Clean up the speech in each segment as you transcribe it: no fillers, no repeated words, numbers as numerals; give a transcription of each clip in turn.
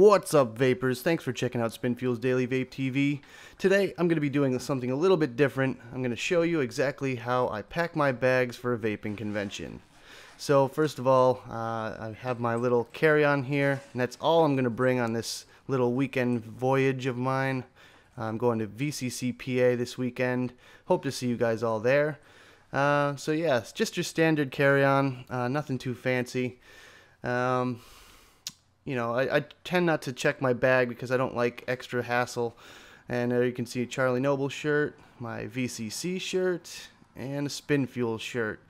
What's up, vapors? Thanks for checking out Spinfuel's Daily Vape TV. Today, I'm going to be doing something a little bit different. I'm going to show you exactly how I pack my bags for a vaping convention. So, first of all, I have my little carry-on here, and that's all I'm going to bring on this little weekend voyage of mine. I'm going to VCCPA this weekend. Hope to see you guys all there. So yeah, it's just your standard carry-on, nothing too fancy. You know, I tend not to check my bag because I don't like extra hassle. And there you can see a Charlie Noble shirt, my VCC shirt, and a Spinfuel shirt.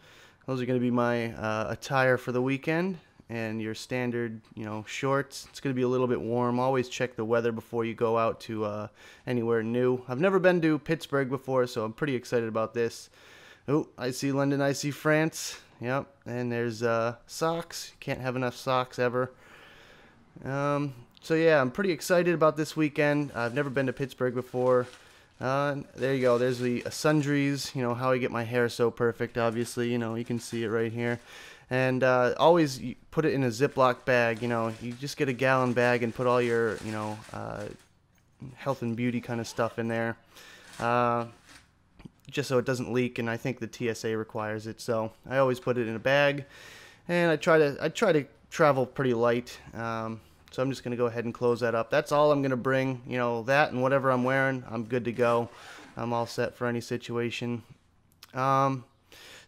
Those are going to be my attire for the weekend. And your standard, you know, shorts. It's going to be a little bit warm. Always check the weather before you go out to anywhere new. I've never been to Pittsburgh before, so I'm pretty excited about this. Oh, I see London, I see France. Yep, and there's socks. Can't have enough socks ever. So yeah, I'm pretty excited about this weekend. I've never been to Pittsburgh before. There you go. There's the sundries. You know how I get my hair so perfect. Obviously, you know you can see it right here. And always put it in a Ziploc bag. You know, you just get a gallon bag and put all your, you know, health and beauty kind of stuff in there, just so it doesn't leak. And I think the TSA requires it, so I always put it in a bag. And I try to travel pretty light. So I'm just going to go ahead and close that up. That's all I'm going to bring. You know, that and whatever I'm wearing, I'm good to go. I'm all set for any situation. So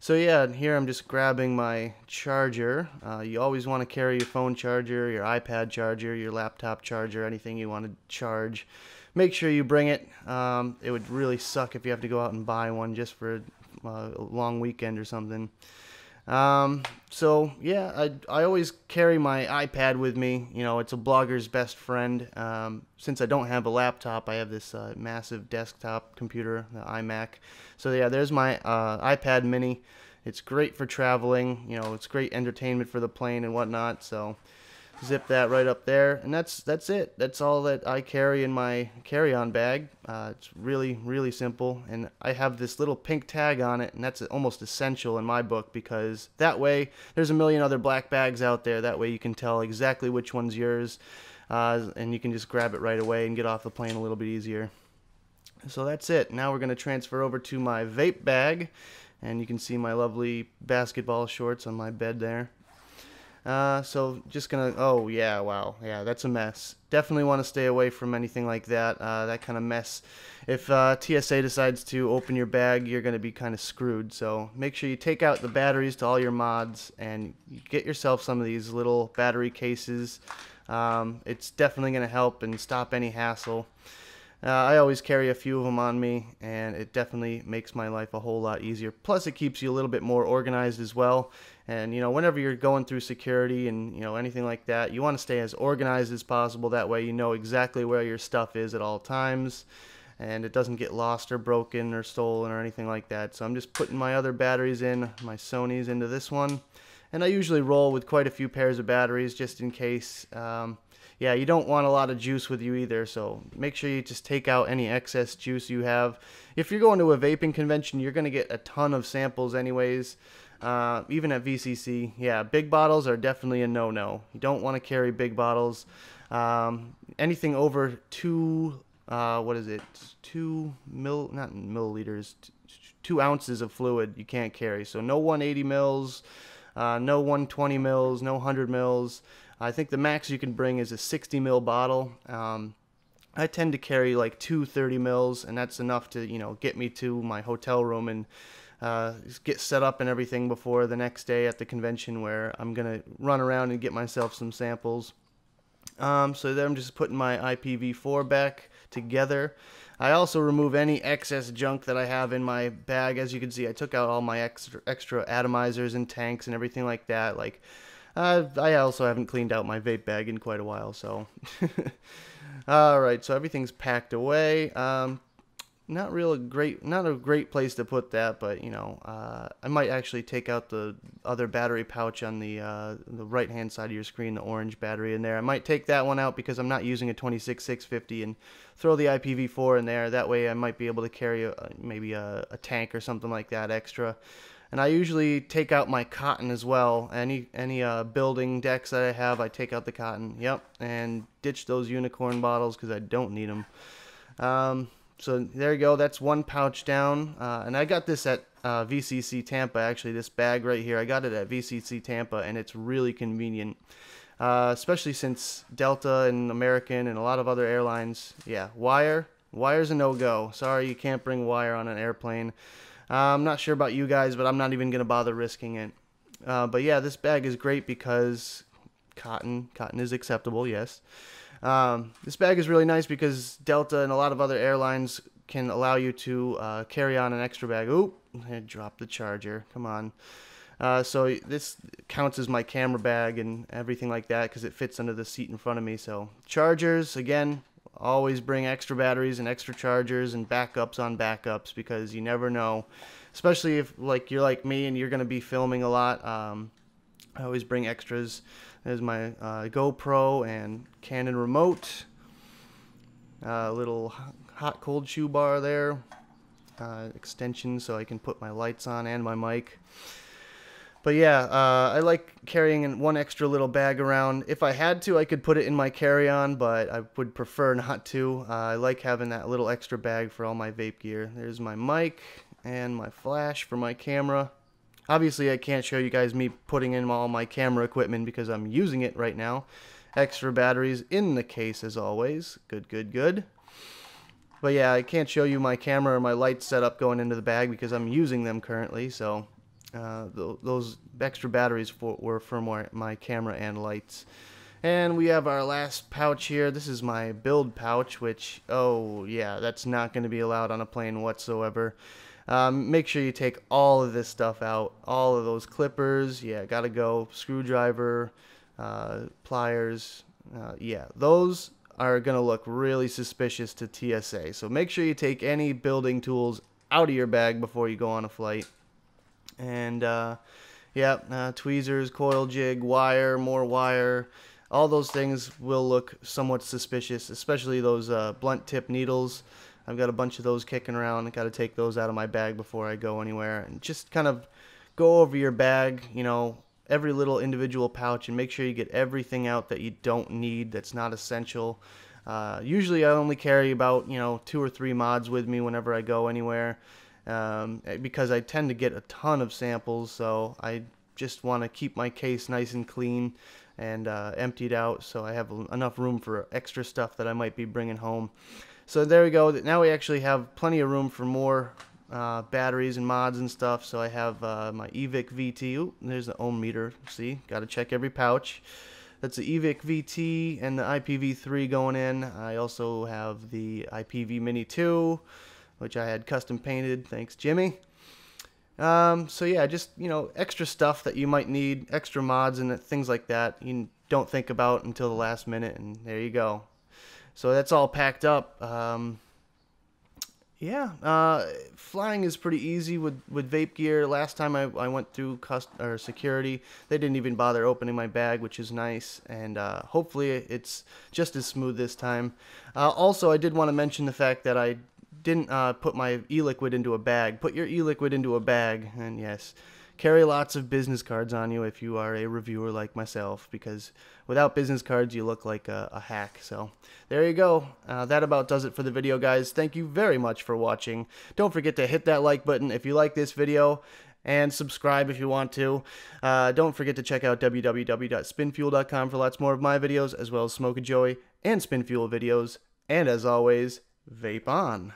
yeah, here I'm just grabbing my charger. You always want to carry your phone charger, your iPad charger, your laptop charger, anything you want to charge. Make sure you bring it. It would really suck if you have to go out and buy one just for a long weekend or something. So yeah, I always carry my iPad with me. You know, it's a blogger's best friend. Since I don't have a laptop, I have this massive desktop computer, the iMac. So yeah, there's my iPad mini. It's great for traveling. You know, it's great entertainment for the plane and whatnot. So zip that right up there, and that's it. That's all that I carry in my carry-on bag. It's really simple, and I have this little pink tag on it, and that's almost essential in my book, because that way there's a million other black bags out there. That way you can tell exactly which one's yours, and you can just grab it right away and get off the plane a little bit easier. So that's it. Now we're going to transfer over to my vape bag, and you can see my lovely basketball shorts on my bed there. So just gonna, oh yeah, wow, yeah, that's a mess. Definitely want to stay away from anything like that, that kind of mess. If TSA decides to open your bag, you're gonna be kind of screwed. So make sure you take out the batteries to all your mods and get yourself some of these little battery cases. It's definitely gonna help and stop any hassle. I always carry a few of them on me, and it definitely makes my life a whole lot easier. Plus, it keeps you a little bit more organized as well. And, you know, whenever you're going through security and, you know, anything like that, you want to stay as organized as possible. That way you know exactly where your stuff is at all times, and it doesn't get lost or broken or stolen or anything like that. So I'm just putting my other batteries in, my Sony's, into this one. And I usually roll with quite a few pairs of batteries just in case. Yeah, you don't want a lot of juice with you either, so make sure you just take out any excess juice you have. If you're going to a vaping convention, you're going to get a ton of samples anyways, even at VCC. Yeah, big bottles are definitely a no-no. You don't want to carry big bottles. Anything over 2 ounces of fluid you can't carry. So no 180 mils, no 120 mils, no 100 mils. I think the max you can bring is a 60 ml bottle. I tend to carry like 2 30 mils, and that's enough to, you know, get me to my hotel room and get set up and everything before the next day at the convention, where I'm gonna run around and get myself some samples. So then I'm just putting my IPv4 back together. I also remove any excess junk that I have in my bag. As you can see, I took out all my extra atomizers and tanks and everything like that. Like, I also haven't cleaned out my vape bag in quite a while, so. Alright, so everything's packed away. Not a great place to put that, but, you know, I might actually take out the other battery pouch on the right hand side of your screen, the orange battery in there. I might take that one out because I'm not using a 26650, and throw the IPv4 in there. That way I might be able to carry maybe a tank or something like that extra. And I usually take out my cotton as well. Any building decks that I have, I take out the cotton. Yep, and ditch those unicorn bottles because I don't need them. So there you go. That's one pouch down. And I got this at VCC Tampa, actually, this bag right here. I got it at VCC Tampa, and it's really convenient. Especially since Delta and American and a lot of other airlines, yeah, wire's a no-go. Sorry, you can't bring wire on an airplane. I'm not sure about you guys, but I'm not even going to bother risking it. But yeah, this bag is great because cotton is acceptable, yes. This bag is really nice because Delta and a lot of other airlines can allow you to carry on an extra bag. Oop, I dropped the charger. Come on. So this counts as my camera bag and everything like that because it fits under the seat in front of me. So chargers, again, always bring extra batteries and extra chargers and backups on backups because you never know, especially if you're like me and you're going to be filming a lot. I always bring extras. There's my GoPro and Canon remote, little hot cold shoe bar there, extension so I can put my lights on and my mic. But yeah, I like carrying one extra little bag around. If I had to, I could put it in my carry-on, but I would prefer not to. I like having that little extra bag for all my vape gear. There's my mic and my flash for my camera. Obviously, I can't show you guys me putting in all my camera equipment because I'm using it right now. Extra batteries in the case as always. Good, good, good. But yeah, I can't show you my camera or my lights setup going into the bag because I'm using them currently, so... those extra batteries were for my camera and lights. And we have our last pouch here. This is my build pouch, which, oh yeah, that's not going to be allowed on a plane whatsoever. Make sure you take all of this stuff out. All of those clippers, yeah, gotta go. Screwdriver, pliers, yeah, those are going to look really suspicious to TSA. So make sure you take any building tools out of your bag before you go on a flight. And yeah, tweezers, coil jig, wire, more wire, all those things will look somewhat suspicious, especially those blunt tip needles. I've got a bunch of those kicking around. I got to take those out of my bag before I go anywhere, and just kind of go over your bag, you know, every little individual pouch, and make sure you get everything out that you don't need, that's not essential. Usually I only carry about, you know, 2 or 3 mods with me whenever I go anywhere. Because I tend to get a ton of samples, so I just want to keep my case nice and clean and emptied out so I have enough room for extra stuff that I might be bringing home. So there we go. Now we actually have plenty of room for more batteries and mods and stuff. So I have my EVIC VT. Ooh, there's the ohm meter. See, got to check every pouch. That's the EVIC VT and the IPv3 going in. I also have the IPv Mini 2, which I had custom painted, thanks Jimmy. So yeah, just, you know, extra stuff that you might need, extra mods and things like that you don't think about until the last minute, and there you go. So that's all packed up. Yeah, flying is pretty easy with vape gear. Last time I went through security, they didn't even bother opening my bag, which is nice, and hopefully it's just as smooth this time. Also, I did want to mention the fact that I didn't put my e-liquid into a bag. Put your e-liquid into a bag, and yes, carry lots of business cards on you if you are a reviewer like myself, because without business cards you look like a hack. So there you go. That about does it for the video, guys. Thank you very much for watching. Don't forget to hit that like button if you like this video, and subscribe if you want to. Don't forget to check out www.spinfuel.com for lots more of my videos, as well as Smoke a Joey and Spin Fuel videos. And as always, vape on.